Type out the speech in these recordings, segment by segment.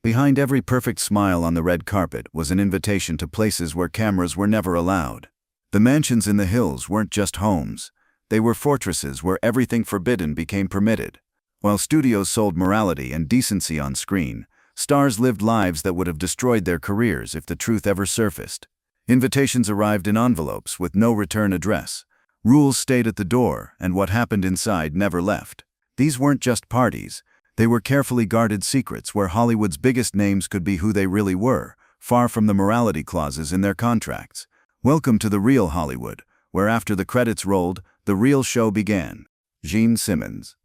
Behind every perfect smile on the red carpet was an invitation to places where cameras were never allowed. The mansions in the hills weren't just homes. They were fortresses where everything forbidden became permitted. While studios sold morality and decency on screen, stars lived lives that would have destroyed their careers if the truth ever surfaced. Invitations arrived in envelopes with no return address. Rules stayed at the door, and what happened inside never left. These weren't just parties. They were carefully guarded secrets where Hollywood's biggest names could be who they really were, far from the morality clauses in their contracts. Welcome to the real Hollywood, where after the credits rolled, the real show began. Jean Simmons.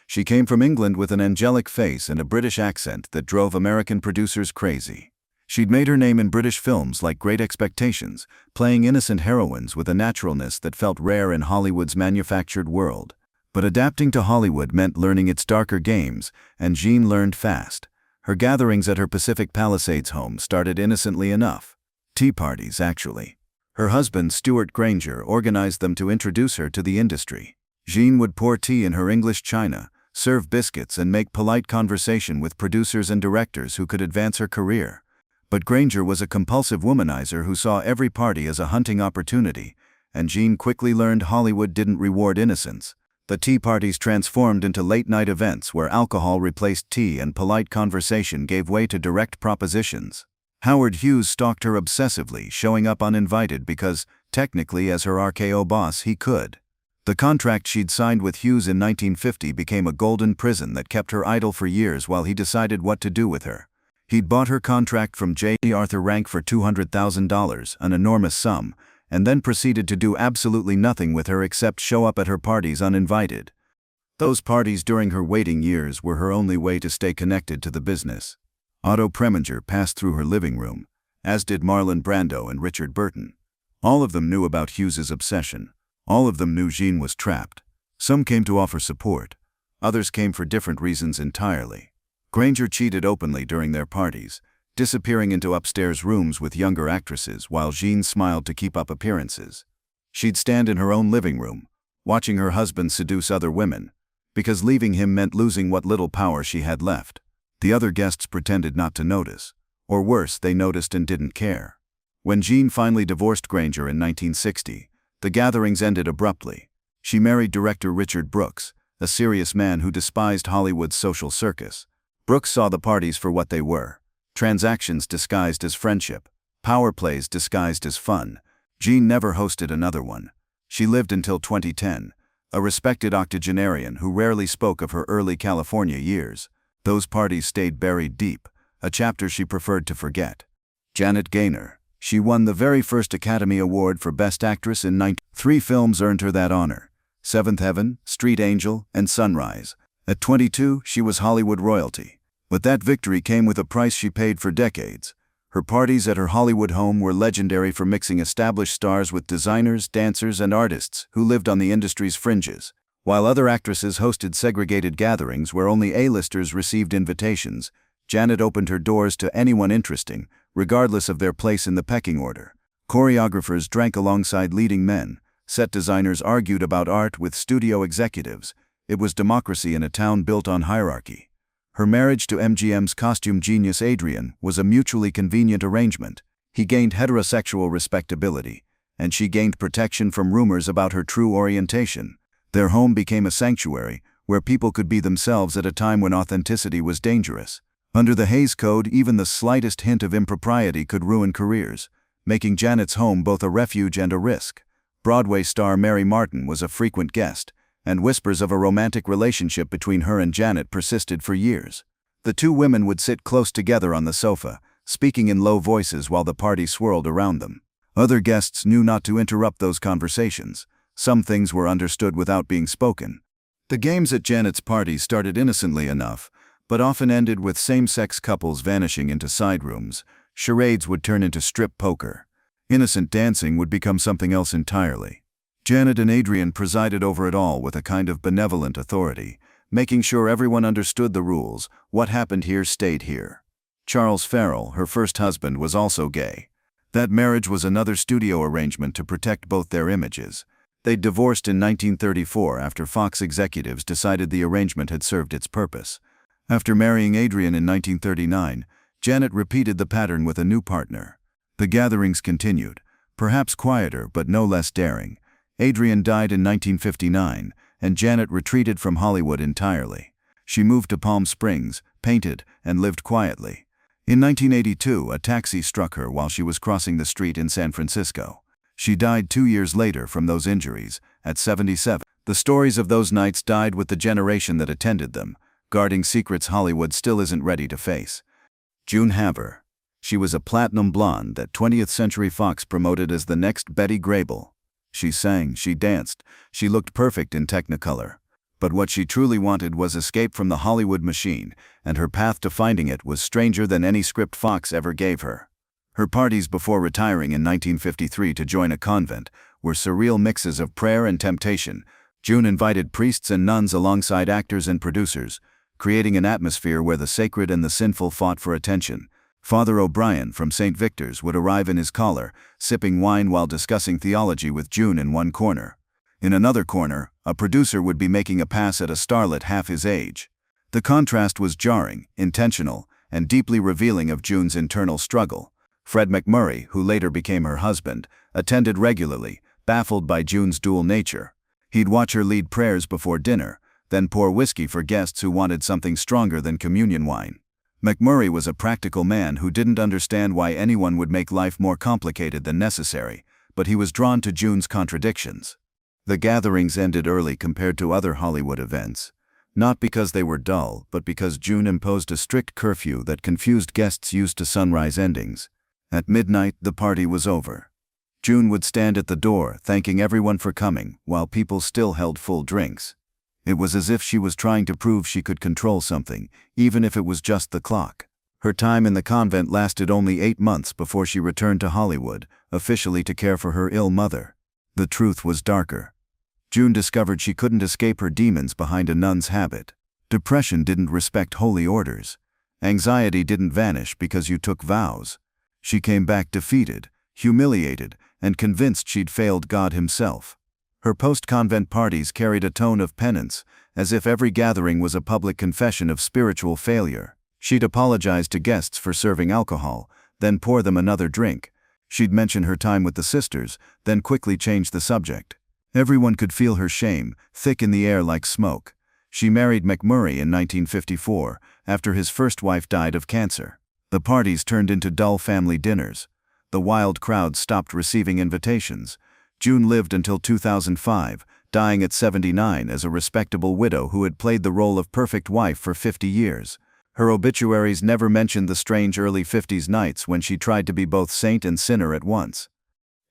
She came from England with an angelic face and a British accent that drove American producers crazy. She'd made her name in British films like Great Expectations, playing innocent heroines with a naturalness that felt rare in Hollywood's manufactured world. But adapting to Hollywood meant learning its darker games, and Jean learned fast. Her gatherings at her Pacific Palisades home started innocently enough. Tea parties, actually. Her husband, Stuart Granger, organized them to introduce her to the industry. Jean would pour tea in her English china, serve biscuits, and make polite conversation with producers and directors who could advance her career. But Granger was a compulsive womanizer who saw every party as a hunting opportunity, and Jean quickly learned Hollywood didn't reward innocence. The tea parties transformed into late-night events where alcohol replaced tea and polite conversation gave way to direct propositions. Howard Hughes stalked her obsessively, showing up uninvited because, technically as her RKO boss, he could. The contract she'd signed with Hughes in 1950 became a golden prison that kept her idle for years while he decided what to do with her. He'd bought her contract from J. Arthur Rank for $200,000, an enormous sum, and then proceeded to do absolutely nothing with her except show up at her parties uninvited. Those parties during her waiting years were her only way to stay connected to the business. Otto Preminger passed through her living room, as did Marlon Brando and Richard Burton. All of them knew about Hughes's obsession. All of them knew Jean was trapped. Some came to offer support. Others came for different reasons entirely. Granger cheated openly during their parties, disappearing into upstairs rooms with younger actresses while Jean smiled to keep up appearances. She'd stand in her own living room, watching her husband seduce other women, because leaving him meant losing what little power she had left. The other guests pretended not to notice, or worse, they noticed and didn't care. When Jean finally divorced Granger in 1960, the gatherings ended abruptly. She married director Richard Brooks, a serious man who despised Hollywood's social circus. Brooks saw the parties for what they were. Transactions disguised as friendship, power plays disguised as fun. Jean never hosted another one. She lived until 2010, a respected octogenarian who rarely spoke of her early California years. Those parties stayed buried deep, a chapter she preferred to forget. Janet Gaynor. She won the very first Academy Award for Best Actress in 3 films earned her that honor: Seventh Heaven, Street Angel, and Sunrise. At 22, she was Hollywood royalty. But that victory came with a price she paid for decades. Her parties at her Hollywood home were legendary for mixing established stars with designers, dancers, and artists who lived on the industry's fringes. While other actresses hosted segregated gatherings where only A-listers received invitations, Janet opened her doors to anyone interesting, regardless of their place in the pecking order. Choreographers drank alongside leading men. Set designers argued about art with studio executives. It was democracy in a town built on hierarchy. Her marriage to MGM's costume genius Adrian was a mutually convenient arrangement. He gained heterosexual respectability, and she gained protection from rumors about her true orientation. Their home became a sanctuary, where people could be themselves at a time when authenticity was dangerous. Under the Hays Code, even the slightest hint of impropriety could ruin careers, making Janet's home both a refuge and a risk. Broadway star Mary Martin was a frequent guest, and whispers of a romantic relationship between her and Janet persisted for years. The two women would sit close together on the sofa, speaking in low voices while the party swirled around them. Other guests knew not to interrupt those conversations. Some things were understood without being spoken. The games at Janet's parties started innocently enough, but often ended with same-sex couples vanishing into side rooms. Charades would turn into strip poker. Innocent dancing would become something else entirely. Janet and Adrian presided over it all with a kind of benevolent authority, making sure everyone understood the rules. What happened here stayed here. Charles Farrell, her first husband, was also gay. That marriage was another studio arrangement to protect both their images. They'd divorced in 1934 after Fox executives decided the arrangement had served its purpose. After marrying Adrian in 1939, Janet repeated the pattern with a new partner. The gatherings continued, perhaps quieter but no less daring. Adrian died in 1959, and Janet retreated from Hollywood entirely. She moved to Palm Springs, painted, and lived quietly. In 1982, a taxi struck her while she was crossing the street in San Francisco. She died 2 years later from those injuries, at 77. The stories of those nights died with the generation that attended them, guarding secrets Hollywood still isn't ready to face. June Haver. She was a platinum blonde that 20th Century Fox promoted as the next Betty Grable. She sang, she danced, she looked perfect in Technicolor. But what she truly wanted was escape from the Hollywood machine, and her path to finding it was stranger than any script Fox ever gave her. Her parties before retiring in 1953 to join a convent were surreal mixes of prayer and temptation. June invited priests and nuns alongside actors and producers, creating an atmosphere where the sacred and the sinful fought for attention. Father O'Brien from St. Victor's would arrive in his collar, sipping wine while discussing theology with June in one corner. In another corner, a producer would be making a pass at a starlet half his age. The contrast was jarring, intentional, and deeply revealing of June's internal struggle. Fred McMurray, who later became her husband, attended regularly, baffled by June's dual nature. He'd watch her lead prayers before dinner, then pour whiskey for guests who wanted something stronger than communion wine. McMurray was a practical man who didn't understand why anyone would make life more complicated than necessary, but he was drawn to June's contradictions. The gatherings ended early compared to other Hollywood events, not because they were dull, but because June imposed a strict curfew that confused guests used to sunrise endings. At midnight, the party was over. June would stand at the door, thanking everyone for coming, while people still held full drinks. It was as if she was trying to prove she could control something, even if it was just the clock. Her time in the convent lasted only 8 months before she returned to Hollywood, officially to care for her ill mother. The truth was darker. June discovered she couldn't escape her demons behind a nun's habit. Depression didn't respect holy orders. Anxiety didn't vanish because you took vows. She came back defeated, humiliated, and convinced she'd failed God himself. Her post-convent parties carried a tone of penance, as if every gathering was a public confession of spiritual failure. She'd apologize to guests for serving alcohol, then pour them another drink. She'd mention her time with the sisters, then quickly change the subject. Everyone could feel her shame, thick in the air like smoke. She married McMurray in 1954, after his first wife died of cancer. The parties turned into dull family dinners. The wild crowds stopped receiving invitations. June lived until 2005, dying at 79 as a respectable widow who had played the role of perfect wife for 50 years. Her obituaries never mentioned the strange early 50s nights when she tried to be both saint and sinner at once.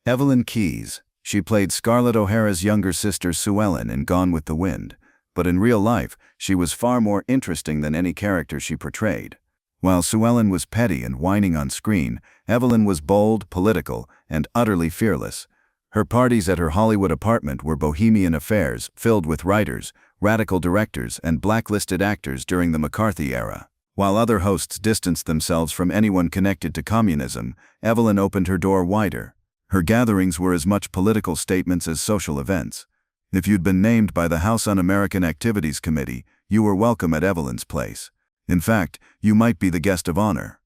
Evelyn Keyes. She played Scarlett O'Hara's younger sister Sue Ellen in Gone with the Wind, but in real life, she was far more interesting than any character she portrayed. While Sue Ellen was petty and whining on screen, Evelyn was bold, political, and utterly fearless. Her parties at her Hollywood apartment were bohemian affairs filled with writers, radical directors, and blacklisted actors during the McCarthy era. While other hosts distanced themselves from anyone connected to communism, Evelyn opened her door wider. Her gatherings were as much political statements as social events. If you'd been named by the House Un-American Activities Committee, you were welcome at Evelyn's place. In fact, you might be the guest of honor.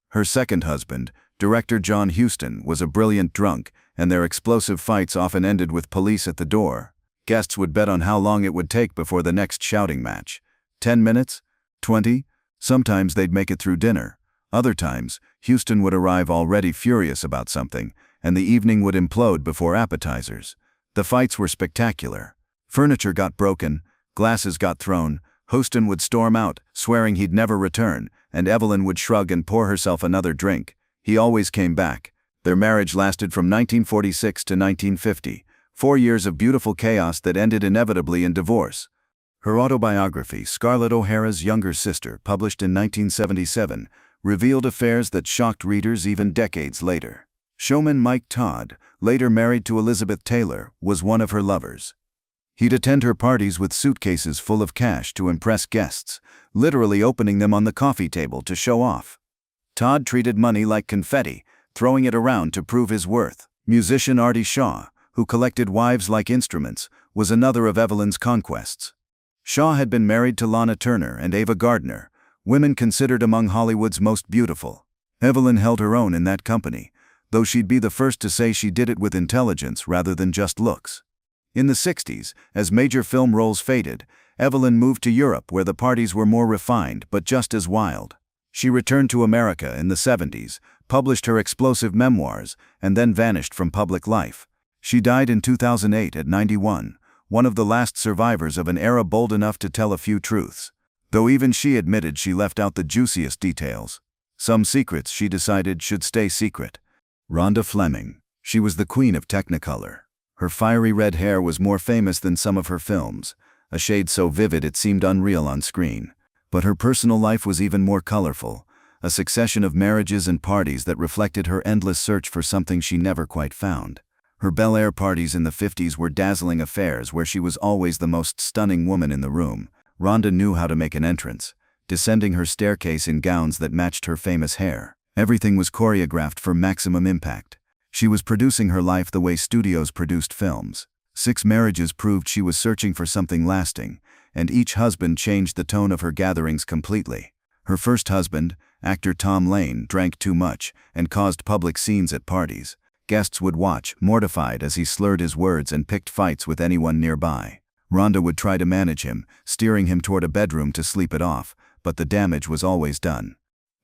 Her second husband, director John Huston, was a brilliant drunk, and their explosive fights often ended with police at the door. Guests would bet on how long it would take before the next shouting match. 10 minutes? 20? Sometimes they'd make it through dinner. Other times, Huston would arrive already furious about something, and the evening would implode before appetizers. The fights were spectacular. Furniture got broken, glasses got thrown, Huston would storm out, swearing he'd never return, and Evelyn would shrug and pour herself another drink. He always came back. Their marriage lasted from 1946 to 1950, 4 years of beautiful chaos that ended inevitably in divorce. Her autobiography, Scarlett O'Hara's Younger Sister, published in 1977, revealed affairs that shocked readers even decades later. Showman Mike Todd, later married to Elizabeth Taylor, was one of her lovers. He'd attend her parties with suitcases full of cash to impress guests, literally opening them on the coffee table to show off. Todd treated money like confetti, throwing it around to prove his worth. Musician Artie Shaw, who collected wives like instruments, was another of Evelyn's conquests. Shaw had been married to Lana Turner and Ava Gardner, women considered among Hollywood's most beautiful. Evelyn held her own in that company, though she'd be the first to say she did it with intelligence rather than just looks. In the 60s, as major film roles faded, Evelyn moved to Europe where the parties were more refined but just as wild. She returned to America in the 70s, published her explosive memoirs, and then vanished from public life. She died in 2008 at 91, one of the last survivors of an era bold enough to tell a few truths. Though even she admitted she left out the juiciest details. Some secrets she decided should stay secret. Rhonda Fleming. She was the queen of Technicolor. Her fiery red hair was more famous than some of her films, a shade so vivid it seemed unreal on screen. But her personal life was even more colorful, a succession of marriages and parties that reflected her endless search for something she never quite found. Her Bel Air parties in the 50s were dazzling affairs where she was always the most stunning woman in the room. Rhonda knew how to make an entrance, descending her staircase in gowns that matched her famous hair. Everything was choreographed for maximum impact. She was producing her life the way studios produced films. 6 marriages proved she was searching for something lasting, and each husband changed the tone of her gatherings completely. Her first husband, actor Tom Lane, drank too much and caused public scenes at parties. Guests would watch, mortified as he slurred his words and picked fights with anyone nearby. Rhonda would try to manage him, steering him toward a bedroom to sleep it off, but the damage was always done.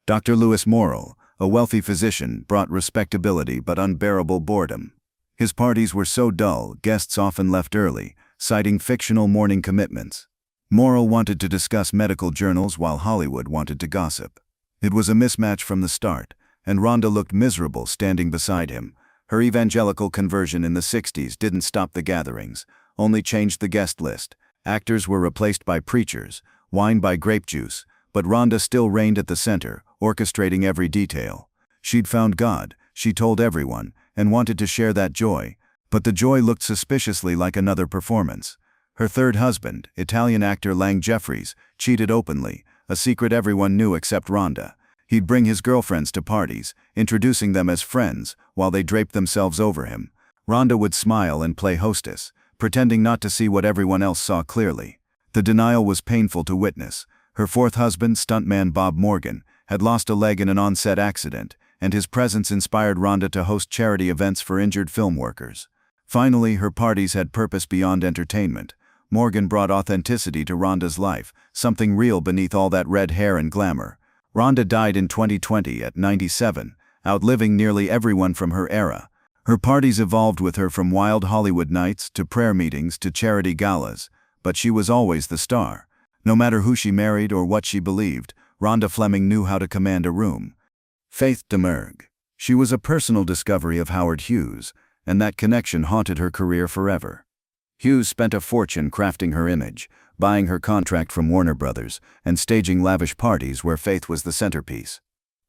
Dr. Lewis Morrill, a wealthy physician, brought respectability but unbearable boredom. His parties were so dull, guests often left early, citing fictional morning commitments. Morrill wanted to discuss medical journals while Hollywood wanted to gossip. It was a mismatch from the start, and Rhonda looked miserable standing beside him. Her evangelical conversion in the 60s didn't stop the gatherings, only changed the guest list. Actors were replaced by preachers, wine by grape juice, but Rhonda still reigned at the center, orchestrating every detail. She'd found God, she told everyone, and wanted to share that joy, but the joy looked suspiciously like another performance. Her third husband, Italian actor Lang Jeffries, cheated openly, a secret everyone knew except Rhonda. He'd bring his girlfriends to parties, introducing them as friends, while they draped themselves over him. Rhonda would smile and play hostess, pretending not to see what everyone else saw clearly. The denial was painful to witness. Her fourth husband, stuntman Bob Morgan, had lost a leg in an on-set accident, and his presence inspired Rhonda to host charity events for injured film workers. Finally, her parties had purpose beyond entertainment. Morgan brought authenticity to Rhonda's life, something real beneath all that red hair and glamour. Rhonda died in 2020 at 97, outliving nearly everyone from her era. Her parties evolved with her from wild Hollywood nights to prayer meetings to charity galas, but she was always the star. No matter who she married or what she believed, Rhonda Fleming knew how to command a room. Faith Demergue. She was a personal discovery of Howard Hughes, and that connection haunted her career forever. Hughes spent a fortune crafting her image, buying her contract from Warner Brothers, and staging lavish parties where Faith was the centerpiece.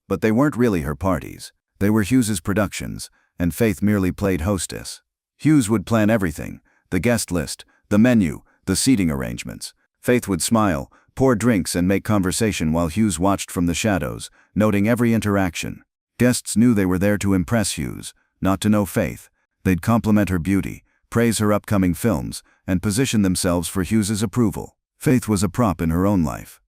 But they weren't really her parties. They were Hughes's productions, and Faith merely played hostess. Hughes would plan everything, the guest list, the menu, the seating arrangements. Faith would smile, pour drinks and make conversation while Hughes watched from the shadows, noting every interaction. Guests knew they were there to impress Hughes, not to know Faith. They'd compliment her beauty, praise her upcoming films, and position themselves for Hughes's approval. Faith was a prop in her own life.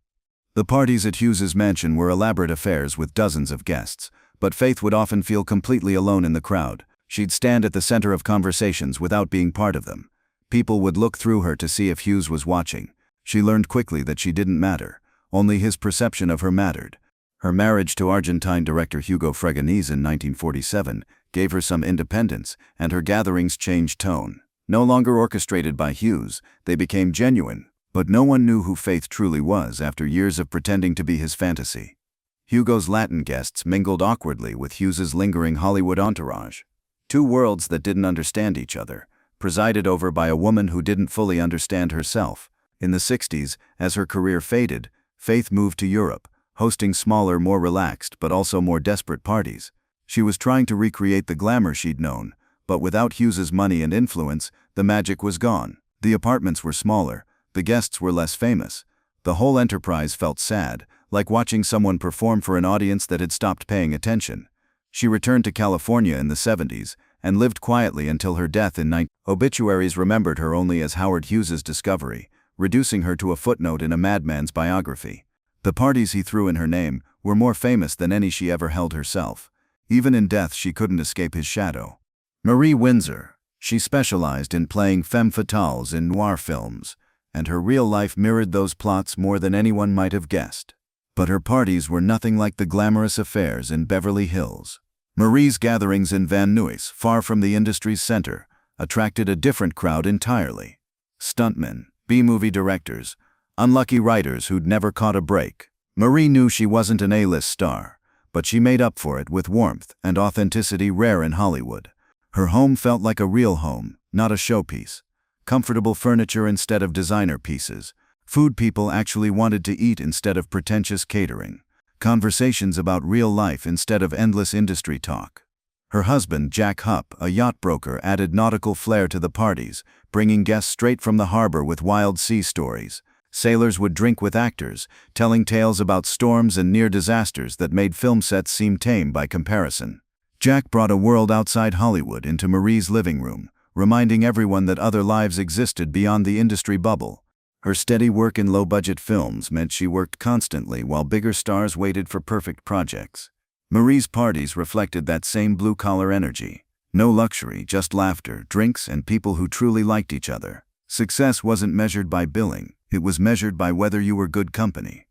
The parties at Hughes's mansion were elaborate affairs with dozens of guests, but Faith would often feel completely alone in the crowd. She'd stand at the center of conversations without being part of them. People would look through her to see if Hughes was watching. She learned quickly that she didn't matter. Only his perception of her mattered. Her marriage to Argentine director Hugo Fregonese in 1947 gave her some independence, and her gatherings changed tone. No longer orchestrated by Hughes, they became genuine, but no one knew who Faith truly was after years of pretending to be his fantasy. Hugo's Latin guests mingled awkwardly with Hughes's lingering Hollywood entourage. Two worlds that didn't understand each other, presided over by a woman who didn't fully understand herself. In the 60s, as her career faded, Faith moved to Europe, hosting smaller, more relaxed but also more desperate parties. She was trying to recreate the glamour she'd known, but without Hughes's money and influence, the magic was gone. The apartments were smaller, the guests were less famous. The whole enterprise felt sad, like watching someone perform for an audience that had stopped paying attention. She returned to California in the 70s and lived quietly until her death in 19... Obituaries remembered her only as Howard Hughes's discovery, reducing her to a footnote in a madman's biography. The parties he threw in her name were more famous than any she ever held herself. Even in death she couldn't escape his shadow. Marie Windsor. She specialized in playing femme fatales in noir films, and her real life mirrored those plots more than anyone might have guessed. But her parties were nothing like the glamorous affairs in Beverly Hills. Marie's gatherings in Van Nuys, far from the industry's center, attracted a different crowd entirely. Stuntmen, B-movie directors, unlucky writers who'd never caught a break. Marie knew she wasn't an A-list star, but she made up for it with warmth and authenticity rare in Hollywood. Her home felt like a real home, not a showpiece. Comfortable furniture instead of designer pieces. Food people actually wanted to eat instead of pretentious catering. Conversations about real life instead of endless industry talk. Her husband, Jack Hupp, a yacht broker, added nautical flair to the parties, bringing guests straight from the harbor with wild sea stories. Sailors would drink with actors, telling tales about storms and near disasters that made film sets seem tame by comparison. Jack brought a world outside Hollywood into Marie's living room, reminding everyone that other lives existed beyond the industry bubble. Her steady work in low-budget films meant she worked constantly while bigger stars waited for perfect projects. Marie's parties reflected that same blue-collar energy. No luxury, just laughter, drinks, and people who truly liked each other. Success wasn't measured by billing, it was measured by whether you were good company.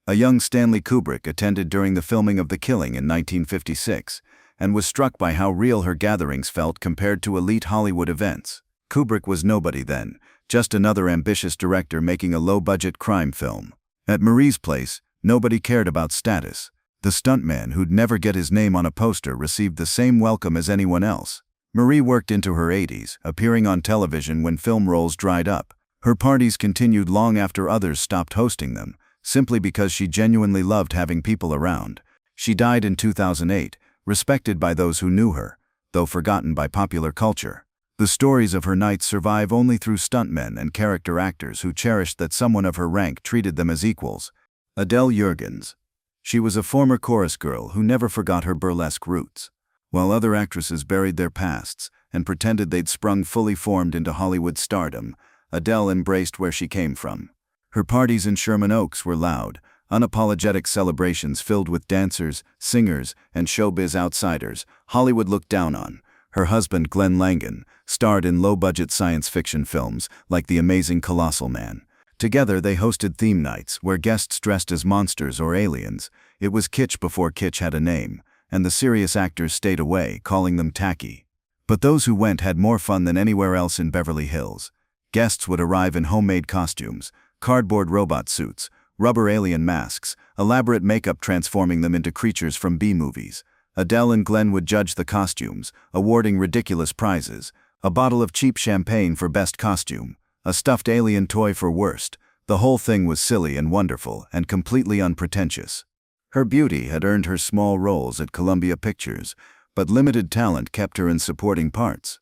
A young Stanley Kubrick attended during the filming of The Killing in 1956, and was struck by how real her gatherings felt compared to elite Hollywood events. Kubrick was nobody then, just another ambitious director making a low-budget crime film. At Marie's place, nobody cared about status. The stuntman who'd never get his name on a poster received the same welcome as anyone else. Marie worked into her 80s, appearing on television when film roles dried up. Her parties continued long after others stopped hosting them, simply because she genuinely loved having people around. She died in 2008, respected by those who knew her, though forgotten by popular culture. The stories of her nights survive only through stuntmen and character actors who cherished that someone of her rank treated them as equals. Adele Jurgens. She was a former chorus girl who never forgot her burlesque roots. While other actresses buried their pasts and pretended they'd sprung fully formed into Hollywood stardom, Adele embraced where she came from. Her parties in Sherman Oaks were loud, unapologetic celebrations filled with dancers, singers, and showbiz outsiders Hollywood looked down on. Her husband, Glenn Langan, starred in low-budget science fiction films like The Amazing Colossal Man. Together they hosted theme nights where guests dressed as monsters or aliens. It was kitsch before kitsch had a name, and the serious actors stayed away, calling them tacky. But those who went had more fun than anywhere else in Beverly Hills. Guests would arrive in homemade costumes, cardboard robot suits, rubber alien masks, elaborate makeup transforming them into creatures from B-movies. Adele and Glenn would judge the costumes, awarding ridiculous prizes. A bottle of cheap champagne for best costume, a stuffed alien toy for worst. The whole thing was silly and wonderful and completely unpretentious. Her beauty had earned her small roles at Columbia Pictures, but limited talent kept her in supporting parts.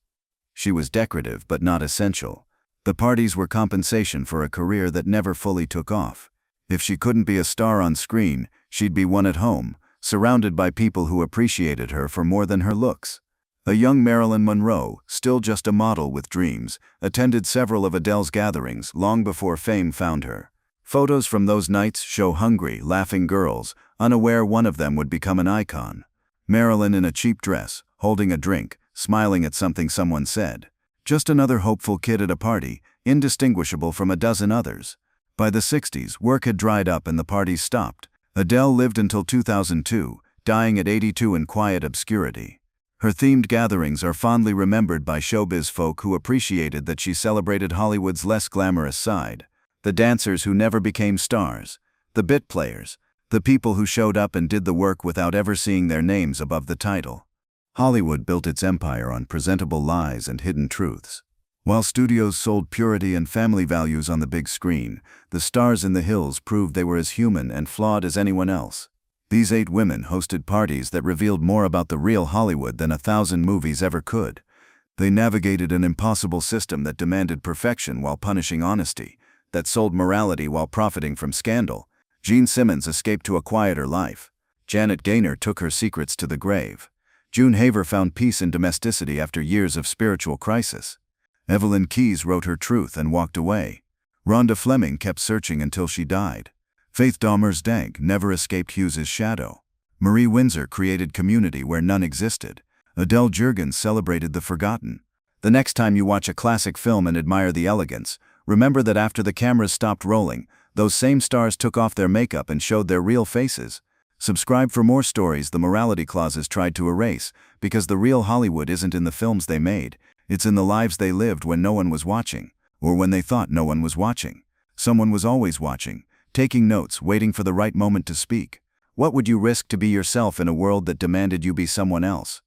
She was decorative but not essential. The parties were compensation for a career that never fully took off. If she couldn't be a star on screen, she'd be one at home, surrounded by people who appreciated her for more than her looks. A young Marilyn Monroe, still just a model with dreams, attended several of Adele's gatherings long before fame found her. Photos from those nights show hungry, laughing girls, unaware one of them would become an icon. Marilyn in a cheap dress, holding a drink, smiling at something someone said. Just another hopeful kid at a party, indistinguishable from a dozen others. By the 60s, work had dried up and the parties stopped. Adele lived until 2002, dying at 82 in quiet obscurity. Her themed gatherings are fondly remembered by showbiz folk who appreciated that she celebrated Hollywood's less glamorous side. The dancers who never became stars. The bit players. The people who showed up and did the work without ever seeing their names above the title. Hollywood built its empire on presentable lies and hidden truths. While studios sold purity and family values on the big screen, the stars in the hills proved they were as human and flawed as anyone else. These 8 women hosted parties that revealed more about the real Hollywood than 1,000 movies ever could. They navigated an impossible system that demanded perfection while punishing honesty, that sold morality while profiting from scandal. Jean Simmons escaped to a quieter life. Janet Gaynor took her secrets to the grave. June Haver found peace in domesticity after years of spiritual crisis. Evelyn Keyes wrote her truth and walked away. Rhonda Fleming kept searching until she died. Faith Dahmer's dank never escaped Hughes's shadow. Marie Windsor created community where none existed. Adele Jurgens celebrated the forgotten. The next time you watch a classic film and admire the elegance, remember that after the cameras stopped rolling, those same stars took off their makeup and showed their real faces. Subscribe for more stories the morality clauses tried to erase, because the real Hollywood isn't in the films they made, it's in the lives they lived when no one was watching, or when they thought no one was watching. Someone was always watching, taking notes, waiting for the right moment to speak. What would you risk to be yourself in a world that demanded you be someone else?